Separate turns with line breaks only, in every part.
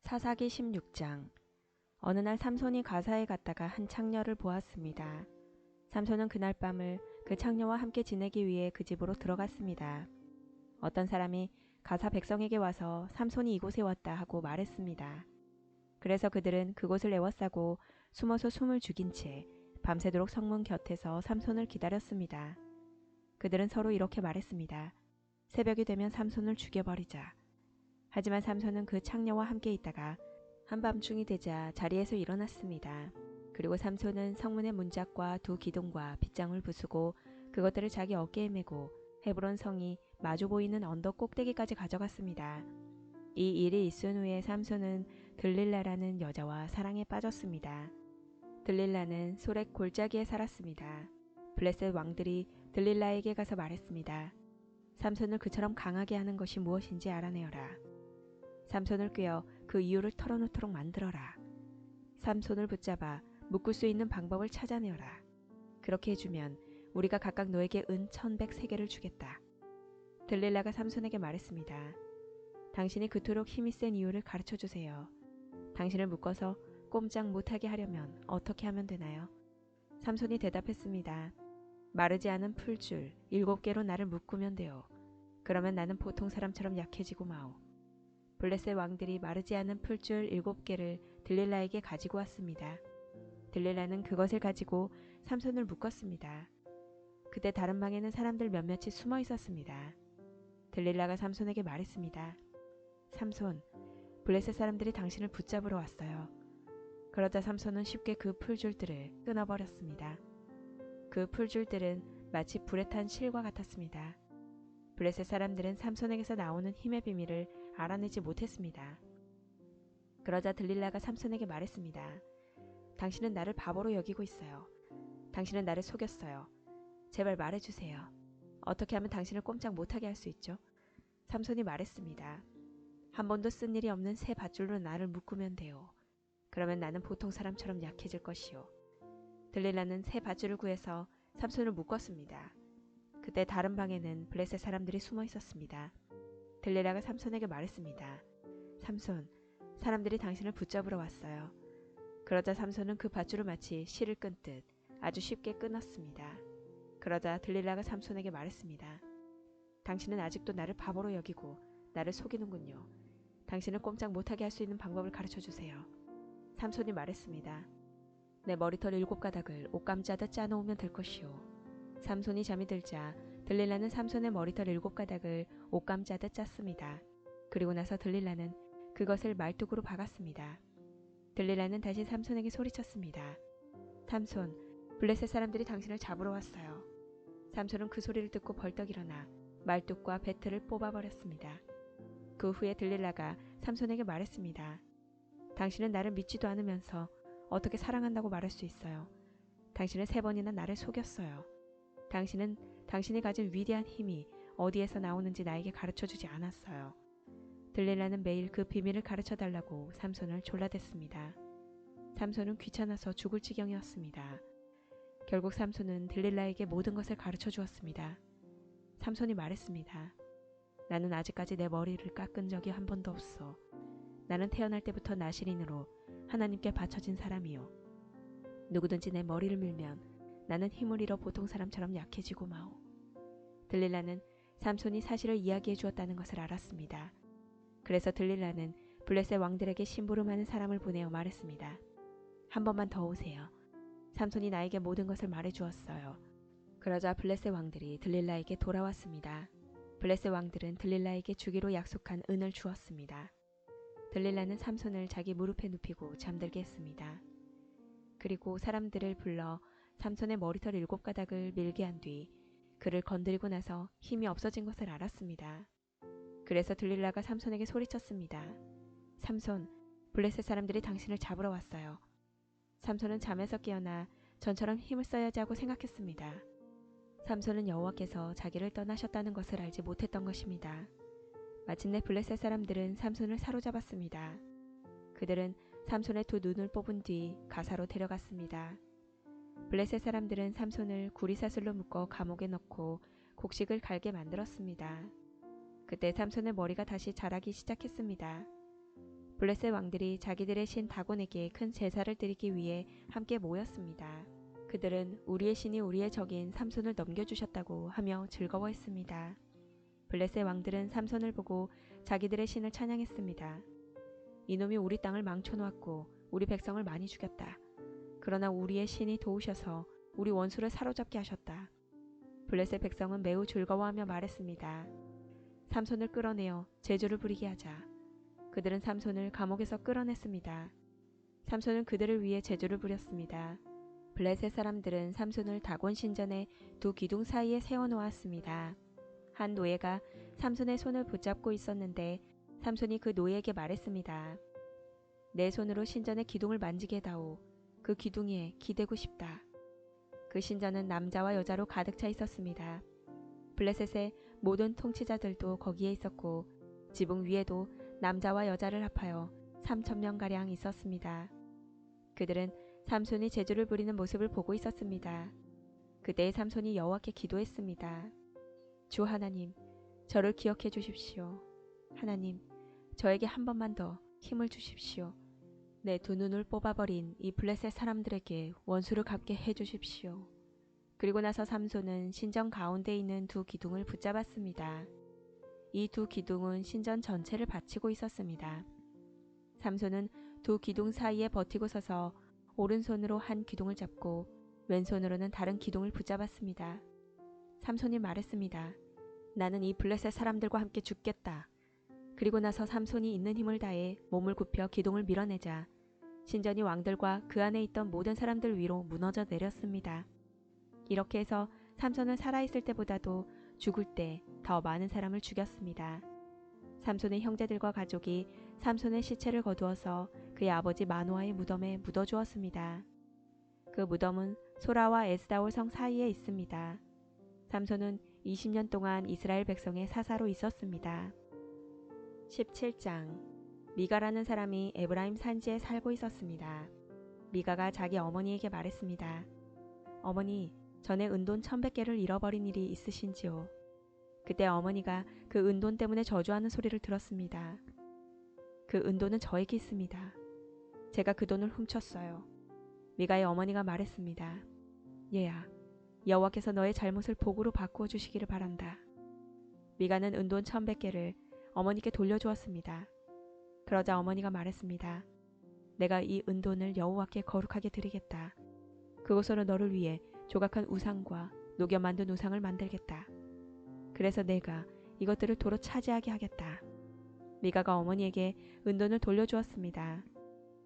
사사기 16장. 어느 날 삼손이 가사에 갔다가 한 창녀를 보았습니다. 삼손은 그날 밤을 그 창녀와 함께 지내기 위해 그 집으로 들어갔습니다. 어떤 사람이 가사 백성에게 와서 삼손이 이곳에 왔다 하고 말했습니다. 그래서 그들은 그곳을 에워싸고 숨어서 숨을 죽인 채 밤새도록 성문 곁에서 삼손을 기다렸습니다. 그들은 서로 이렇게 말했습니다. 새벽이 되면 삼손을 죽여버리자. 하지만 삼손은 그 창녀와 함께 있다가 한밤중이 되자 자리에서 일어났습니다. 그리고 삼손은 성문의 문짝과 두 기둥과 빗장을 부수고 그것들을 자기 어깨에 메고 헤브론 성이 마주 보이는 언덕 꼭대기까지 가져갔습니다. 이 일이 있은 후에 삼손은 들릴라라는 여자와 사랑에 빠졌습니다. 들릴라는 소렉 골짜기에 살았습니다. 블레셋 왕들이 들릴라에게 가서 말했습니다. 삼손을 그처럼 강하게 하는 것이 무엇인지 알아내어라. 삼손을 꿰어 그 이유를 털어놓도록 만들어라. 삼손을 붙잡아 묶을 수 있는 방법을 찾아내어라. 그렇게 해주면 우리가 각각 너에게 은 1100세겔을 주겠다. 들릴라가 삼손에게 말했습니다. 당신이 그토록 힘이 센 이유를 가르쳐 주세요. 당신을 묶어서 꼼짝 못하게 하려면 어떻게 하면 되나요? 삼손이 대답했습니다. 마르지 않은 풀줄 7개로 나를 묶으면 돼요. 그러면 나는 보통 사람처럼 약해지고 마오. 블레셋 왕들이 마르지 않은 풀줄 7개를 들릴라에게 가지고 왔습니다. 들릴라는 그것을 가지고 삼손을 묶었습니다. 그때 다른 방에는 사람들 몇몇이 숨어 있었습니다. 들릴라가 삼손에게 말했습니다. 삼손, 블레셋 사람들이 당신을 붙잡으러 왔어요. 그러자 삼손은 쉽게 그 풀줄들을 끊어버렸습니다. 그 풀줄들은 마치 불에 탄 실과 같았습니다. 블레셋 사람들은 삼손에게서 나오는 힘의 비밀을 알아내지 못했습니다. 그러자 들릴라가 삼손에게 말했습니다. 당신은 나를 바보로 여기고 있어요. 당신은 나를 속였어요. 제발 말해주세요. 어떻게 하면 당신을 꼼짝 못하게 할 수 있죠? 삼손이 말했습니다. 한 번도 쓴 일이 없는 새 밧줄로 나를 묶으면 돼요. 그러면 나는 보통 사람처럼 약해질 것이요. 들릴라는 새 밧줄을 구해서 삼손을 묶었습니다. 그때 다른 방에는 블레셋 사람들이 숨어 있었습니다. 들릴라가 삼손에게 말했습니다. 삼손, 사람들이 당신을 붙잡으러 왔어요. 그러자 삼손은 그 밧줄을 마치 실을 끊듯 아주 쉽게 끊었습니다. 그러자 들릴라가 삼손에게 말했습니다. 당신은 아직도 나를 바보로 여기고 나를 속이는군요. 당신을 꼼짝 못하게 할 수 있는 방법을 가르쳐 주세요. 삼손이 말했습니다. 내 머리털 7가닥을 옷감 짜듯 짜놓으면 될 것이오. 삼손이 잠이 들자 들릴라는 삼손의 머리털 7가닥을 옷감 짜듯 짰습니다. 그리고 나서 들릴라는 그것을 말뚝으로 박았습니다. 들릴라는 다시 삼손에게 소리쳤습니다. 삼손, 블레셋 사람들이 당신을 잡으러 왔어요. 삼손은 그 소리를 듣고 벌떡 일어나 말뚝과 배틀을 뽑아버렸습니다. 그 후에 들릴라가 삼손에게 말했습니다. 당신은 나를 믿지도 않으면서 어떻게 사랑한다고 말할 수 있어요. 당신은 3번이나 나를 속였어요. 당신은 당신이 가진 위대한 힘이 어디에서 나오는지 나에게 가르쳐주지 않았어요. 들릴라는 매일 그 비밀을 가르쳐달라고 삼손을 졸라댔습니다. 삼손은 귀찮아서 죽을 지경이었습니다. 결국 삼손은 들릴라에게 모든 것을 가르쳐 주었습니다. 삼손이 말했습니다. 나는 아직까지 내 머리를 깎은 적이 한 번도 없어. 나는 태어날 때부터 나시린으로 하나님께 바쳐진 사람이요. 누구든지 내 머리를 밀면 나는 힘을 잃어 보통 사람처럼 약해지고 마오. 들릴라는 삼손이 사실을 이야기해 주었다는 것을 알았습니다. 그래서 들릴라는 블레셋 왕들에게 심부름하는 사람을 보내어 말했습니다. 한 번만 더 오세요. 삼손이 나에게 모든 것을 말해 주었어요. 그러자 블레셋 왕들이 들릴라에게 돌아왔습니다. 블레셋 왕들은 들릴라에게 주기로 약속한 은을 주었습니다. 들릴라는 삼손을 자기 무릎에 눕히고 잠들게 했습니다. 그리고 사람들을 불러 삼손의 머리털 7가닥을 밀게 한 뒤 그를 건드리고 나서 힘이 없어진 것을 알았습니다. 그래서 들릴라가 삼손에게 소리쳤습니다. 삼손, 블레셋 사람들이 당신을 잡으러 왔어요. 삼손은 잠에서 깨어나 전처럼 힘을 써야지 하고 생각했습니다. 삼손은 여호와께서 자기를 떠나셨다는 것을 알지 못했던 것입니다. 마침내 블레셋 사람들은 삼손을 사로잡았습니다. 그들은 삼손의 2 눈을 뽑은 뒤 가사로 데려갔습니다. 블레셋 사람들은 삼손을 구리사슬로 묶어 감옥에 넣고 곡식을 갈게 만들었습니다. 그때 삼손의 머리가 다시 자라기 시작했습니다. 블레셋 왕들이 자기들의 신 다곤에게 큰 제사를 드리기 위해 함께 모였습니다. 그들은 우리의 신이 우리의 적인 삼손을 넘겨주셨다고 하며 즐거워했습니다. 블레셋 왕들은 삼손을 보고 자기들의 신을 찬양했습니다. 이놈이 우리 땅을 망쳐놓았고 우리 백성을 많이 죽였다. 그러나 우리의 신이 도우셔서 우리 원수를 사로잡게 하셨다. 블레셋 백성은 매우 즐거워하며 말했습니다. 삼손을 끌어내어 제주를 부리게 하자. 그들은 삼손을 감옥에서 끌어냈습니다. 삼손은 그들을 위해 제주를 부렸습니다. 블레셋 사람들은 삼손을 다곤 신전의 두 기둥 사이에 세워놓았습니다. 한 노예가 삼손의 손을 붙잡고 있었는데 삼손이 그 노예에게 말했습니다. 내 손으로 신전의 기둥을 만지게 해다오. 그 기둥에 기대고 싶다. 그 신전은 남자와 여자로 가득 차 있었습니다. 블레셋의 모든 통치자들도 거기에 있었고 지붕 위에도 남자와 여자를 합하여 3,000명가량 있었습니다. 그들은 삼손이 제주를 부리는 모습을 보고 있었습니다. 그때 삼손이 여호와께 기도했습니다. 주 하나님, 저를 기억해 주십시오. 하나님, 저에게 한 번만 더 힘을 주십시오. 내 두 눈을 뽑아버린 이 블레셋 사람들에게 원수를 갚게 해 주십시오. 그리고 나서 삼손은 신전 가운데 있는 두 기둥을 붙잡았습니다. 이 두 기둥은 신전 전체를 받치고 있었습니다. 삼손은 두 기둥 사이에 버티고 서서 오른손으로 한 기둥을 잡고 왼손으로는 다른 기둥을 붙잡았습니다. 삼손이 말했습니다. 나는 이 블레셋 사람들과 함께 죽겠다. 그리고 나서 삼손이 있는 힘을 다해 몸을 굽혀 기둥을 밀어내자 신전이 왕들과 그 안에 있던 모든 사람들 위로 무너져 내렸습니다. 이렇게 해서 삼손은 살아있을 때보다도 죽을 때 더 많은 사람을 죽였습니다. 삼손의 형제들과 가족이 삼손의 시체를 거두어서 그의 아버지 마노아의 무덤에 묻어주었습니다. 그 무덤은 소라와 에스다올 성 사이에 있습니다. 삼손은 20년 동안 이스라엘 백성의 사사로 있었습니다. 17장 미가라는 사람이 에브라임 산지에 살고 있었습니다. 미가가 자기 어머니에게 말했습니다. 어머니, 전에 은돈 1,100개를 잃어버린 일이 있으신지요? 그때 어머니가 그 은돈 때문에 저주하는 소리를 들었습니다. 그 은돈은 저에게 있습니다. 제가 그 돈을 훔쳤어요. 미가의 어머니가 말했습니다. 얘야, 여호와께서 너의 잘못을 복으로 바꾸어 주시기를 바란다. 미가는 은돈 1,100개를 어머니께 돌려주었습니다. 그러자 어머니가 말했습니다. 내가 이 은돈을 여호와께 거룩하게 드리겠다. 그곳으로 너를 위해 조각한 우상과 녹여 만든 우상을 만들겠다. 그래서 내가 이것들을 도로 차지하게 하겠다. 미가가 어머니에게 은돈을 돌려주었습니다.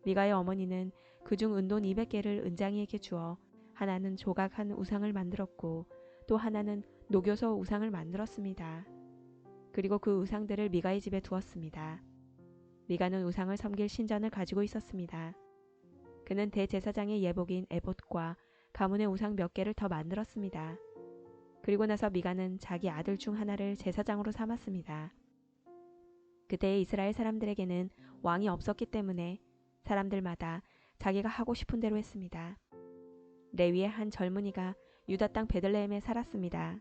미가의 어머니는 그중 은돈 200개를 은장이에게 주어 하나는 조각한 우상을 만들었고 또 하나는 녹여서 우상을 만들었습니다. 그리고 그 우상들을 미가의 집에 두었습니다. 미가는 우상을 섬길 신전을 가지고 있었습니다. 그는 대제사장의 예복인 에봇과 가문의 우상 몇 개를 더 만들었습니다. 그리고 나서 미가는 자기 아들 중 하나를 제사장으로 삼았습니다. 그때 이스라엘 사람들에게는 왕이 없었기 때문에 사람들마다 자기가 하고 싶은 대로 했습니다. 레위의 한 젊은이가 유다 땅 베들레헴에 살았습니다.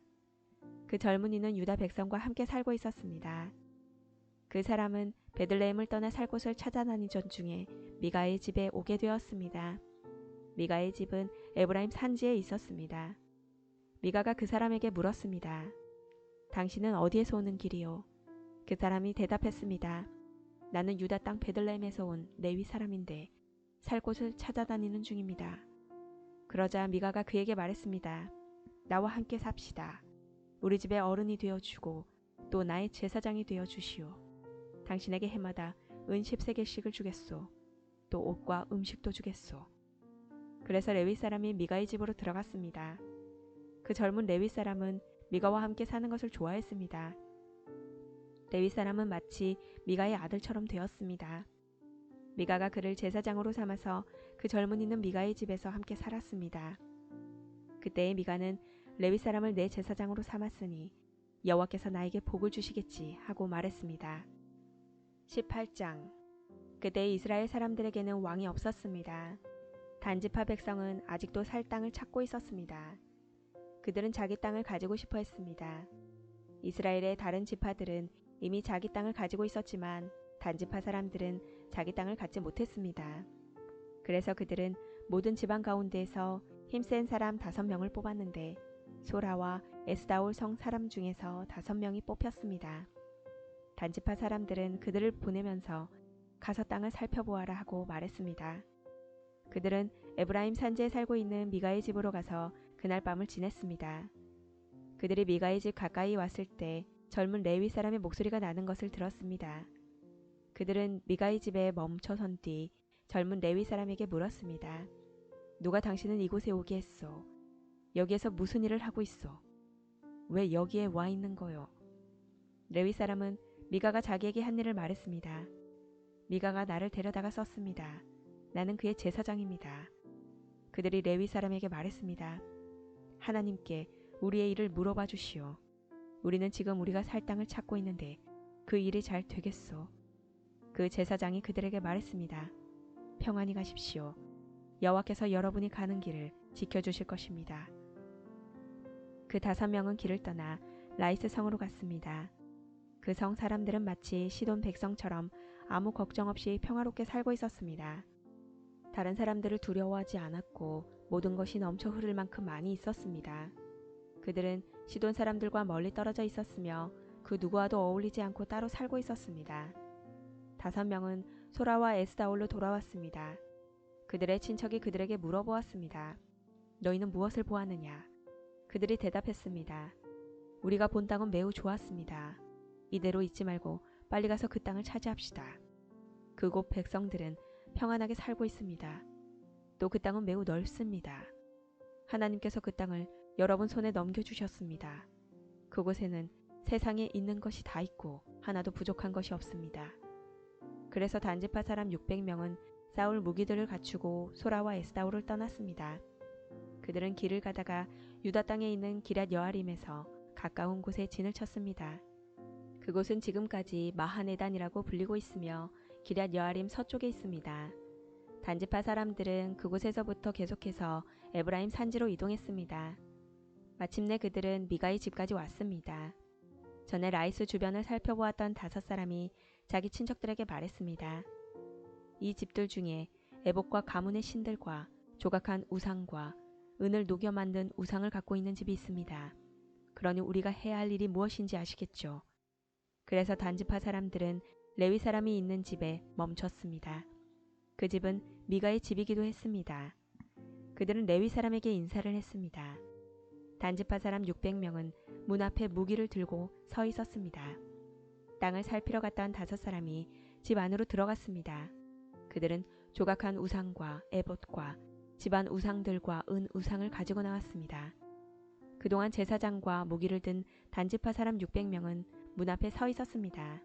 그 젊은이는 유다 백성과 함께 살고 있었습니다. 그 사람은 베들레헴을 떠나 살 곳을 찾아다니던 중에 미가의 집에 오게 되었습니다. 미가의 집은 에브라임 산지에 있었습니다. 미가가 그 사람에게 물었습니다. 당신은 어디에서 오는 길이요? 그 사람이 대답했습니다. 나는 유다 땅 베들레헴에서 온 레위 사람인데 살 곳을 찾아다니는 중입니다. 그러자 미가가 그에게 말했습니다. 나와 함께 삽시다. 우리 집에 어른이 되어주고 또 나의 제사장이 되어주시오. 당신에게 해마다 은 10세겔씩을 주겠소. 또 옷과 음식도 주겠소. 그래서 레위 사람이 미가의 집으로 들어갔습니다. 그 젊은 레위 사람은 미가와 함께 사는 것을 좋아했습니다. 레위 사람은 마치 미가의 아들처럼 되었습니다. 미가가 그를 제사장으로 삼아서 그 젊은이는 미가의 집에서 함께 살았습니다. 그때의 미가는 레위 사람을 내 제사장으로 삼았으니 여호와께서 나에게 복을 주시겠지 하고 말했습니다. 18장 그때 이스라엘 사람들에게는 왕이 없었습니다. 단지파 백성은 아직도 살 땅을 찾고 있었습니다. 그들은 자기 땅을 가지고 싶어 했습니다. 이스라엘의 다른 지파들은 이미 자기 땅을 가지고 있었지만 단지파 사람들은 자기 땅을 갖지 못했습니다. 그래서 그들은 모든 지방 가운데에서 힘센 사람 5명을 뽑았는데 소라와 에스다올 성 사람 중에서 5명이 뽑혔습니다. 단지파 사람들은 그들을 보내면서 가서 땅을 살펴보아라 하고 말했습니다. 그들은 에브라임 산지에 살고 있는 미가의 집으로 가서 그날 밤을 지냈습니다. 그들이 미가의 집 가까이 왔을 때 젊은 레위 사람의 목소리가 나는 것을 들었습니다. 그들은 미가의 집에 멈춰선 뒤 젊은 레위 사람에게 물었습니다. 누가 당신은 이곳에 오게 했소? 여기에서 무슨 일을 하고 있어? 왜 여기에 와 있는 거요? 레위 사람은 미가가 자기에게 한 일을 말했습니다. 미가가 나를 데려다가 썼습니다. 나는 그의 제사장입니다. 그들이 레위 사람에게 말했습니다. 하나님께 우리의 일을 물어봐 주시오. 우리는 지금 우리가 살 땅을 찾고 있는데 그 일이 잘 되겠소? 그 제사장이 그들에게 말했습니다. 평안히 가십시오. 여호와께서 여러분이 가는 길을 지켜주실 것입니다. 그 5명은 길을 떠나 라이스 성으로 갔습니다. 그 성 사람들은 마치 시돈 백성처럼 아무 걱정 없이 평화롭게 살고 있었습니다. 다른 사람들을 두려워하지 않았고 모든 것이 넘쳐 흐를 만큼 많이 있었습니다. 그들은 시돈 사람들과 멀리 떨어져 있었으며 그 누구와도 어울리지 않고 따로 살고 있었습니다. 5명은 소라와 에스다올로 돌아왔습니다. 그들의 친척이 그들에게 물어보았습니다. 너희는 무엇을 보았느냐? 그들이 대답했습니다. 우리가 본 땅은 매우 좋았습니다. 이대로 있지 말고 빨리 가서 그 땅을 차지합시다. 그곳 백성들은 평안하게 살고 있습니다. 또 그 땅은 매우 넓습니다. 하나님께서 그 땅을 여러분 손에 넘겨주셨습니다. 그곳에는 세상에 있는 것이 다 있고 하나도 부족한 것이 없습니다. 그래서 단지파 사람 600명은 싸울 무기들을 갖추고 소라와 에스다올을 떠났습니다. 그들은 길을 가다가 유다 땅에 있는 기럇 여아림에서 가까운 곳에 진을 쳤습니다. 그곳은 지금까지 마하네단이라고 불리고 있으며 기럇 여아림 서쪽에 있습니다. 단지파 사람들은 그곳에서부터 계속해서 에브라임 산지로 이동했습니다. 마침내 그들은 미가의 집까지 왔습니다. 전에 라이스 주변을 살펴보았던 5사람이 자기 친척들에게 말했습니다. 이 집들 중에 에봇과 가문의 신들과 조각한 우상과 은을 녹여 만든 우상을 갖고 있는 집이 있습니다. 그러니 우리가 해야 할 일이 무엇인지 아시겠죠? 그래서 단지파 사람들은 레위 사람이 있는 집에 멈췄습니다. 그 집은 미가의 집이기도 했습니다. 그들은 레위 사람에게 인사를 했습니다. 단지파 사람 600명은 문 앞에 무기를 들고 서 있었습니다. 땅을 살피러 갔던 5사람이 집 안으로 들어갔습니다. 그들은 조각한 우상과 에봇과 집안 우상들과 은 우상을 가지고 나왔습니다. 그동안 제사장과 무기를 든 단지파 사람 600명은 문 앞에 서 있었습니다.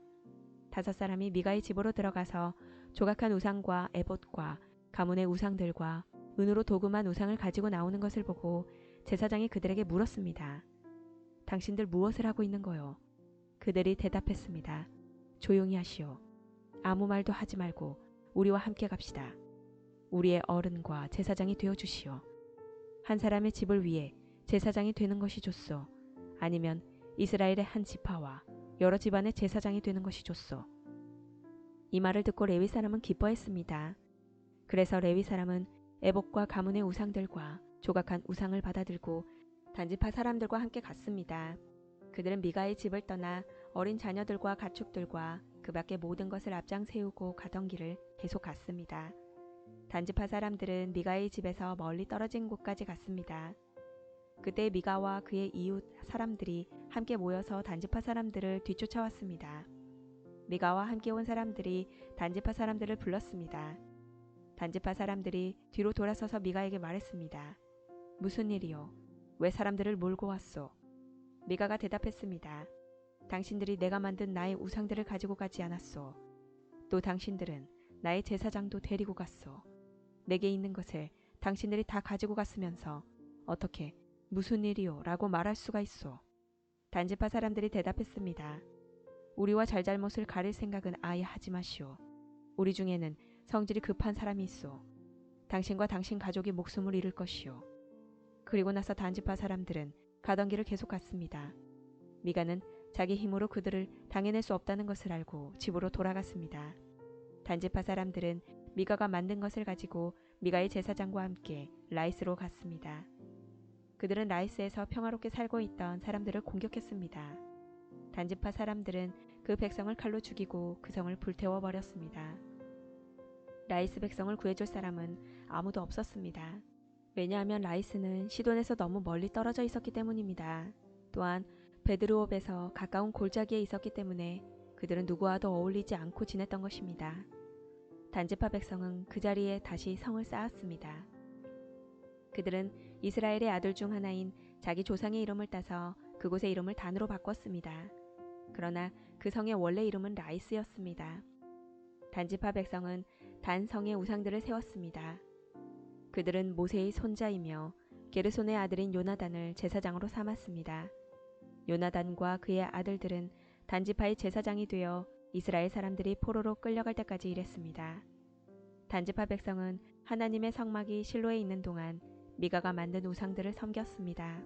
5사람이 미가의 집으로 들어가서 조각한 우상과 에봇과 가문의 우상들과 은으로 도금한 우상을 가지고 나오는 것을 보고 제사장이 그들에게 물었습니다. 당신들 무엇을 하고 있는 거요? 그들이 대답했습니다. 조용히 하시오. 아무 말도 하지 말고 우리와 함께 갑시다. 우리의 어른과 제사장이 되어주시오. 한 사람의 집을 위해 제사장이 되는 것이 좋소. 아니면 이스라엘의 한 지파와 여러 집안의 제사장이 되는 것이 좋소. 이 말을 듣고 레위 사람은 기뻐했습니다. 그래서 레위 사람은 에봇과 가문의 우상들과 조각한 우상을 받아들고 단지파 사람들과 함께 갔습니다. 그들은 미가의 집을 떠나 어린 자녀들과 가축들과 그 밖의 모든 것을 앞장 세우고 가던 길을 계속 갔습니다. 단지파 사람들은 미가의 집에서 멀리 떨어진 곳까지 갔습니다. 그때 미가와 그의 이웃 사람들이 함께 모여서 단지파 사람들을 뒤쫓아왔습니다. 미가와 함께 온 사람들이 단지파 사람들을 불렀습니다. 단지파 사람들이 뒤로 돌아서서 미가에게 말했습니다. 무슨 일이요? 왜 사람들을 몰고 왔소? 미가가 대답했습니다. 당신들이 내가 만든 나의 우상들을 가지고 가지 않았소. 또 당신들은 나의 제사장도 데리고 갔소. 내게 있는 것을 당신들이 다 가지고 갔으면서 어떻게 무슨 일이요? 라고 말할 수가 있소. 단지파 사람들이 대답했습니다. 우리와 잘잘못을 가릴 생각은 아예 하지 마시오. 우리 중에는 성질이 급한 사람이 있소. 당신과 당신 가족이 목숨을 잃을 것이오. 그리고 나서 단지파 사람들은 가던 길을 계속 갔습니다. 미가는 자기 힘으로 그들을 당해낼 수 없다는 것을 알고 집으로 돌아갔습니다. 단지파 사람들은 미가가 만든 것을 가지고 미가의 제사장과 함께 라이스로 갔습니다. 그들은 라이스에서 평화롭게 살고 있던 사람들을 공격했습니다. 단지파 사람들은 그 백성을 칼로 죽이고 그 성을 불태워 버렸습니다. 라이스 백성을 구해줄 사람은 아무도 없었습니다. 왜냐하면 라이스는 시돈에서 너무 멀리 떨어져 있었기 때문입니다. 또한 베드르옵에서 가까운 골짜기에 있었기 때문에 그들은 누구와도 어울리지 않고 지냈던 것입니다. 단지파 백성은 그 자리에 다시 성을 쌓았습니다. 그들은 이스라엘의 아들 중 하나인 자기 조상의 이름을 따서 그곳의 이름을 단으로 바꿨습니다. 그러나 그 성의 원래 이름은 라이스였습니다. 단지파 백성은 단 성의 우상들을 세웠습니다. 그들은 모세의 손자이며 게르손의 아들인 요나단을 제사장으로 삼았습니다. 요나단과 그의 아들들은 단지파의 제사장이 되어 이스라엘 사람들이 포로로 끌려갈 때까지 일했습니다. 단지파 백성은 하나님의 성막이 실로에 있는 동안 미가가 만든 우상들을 섬겼습니다.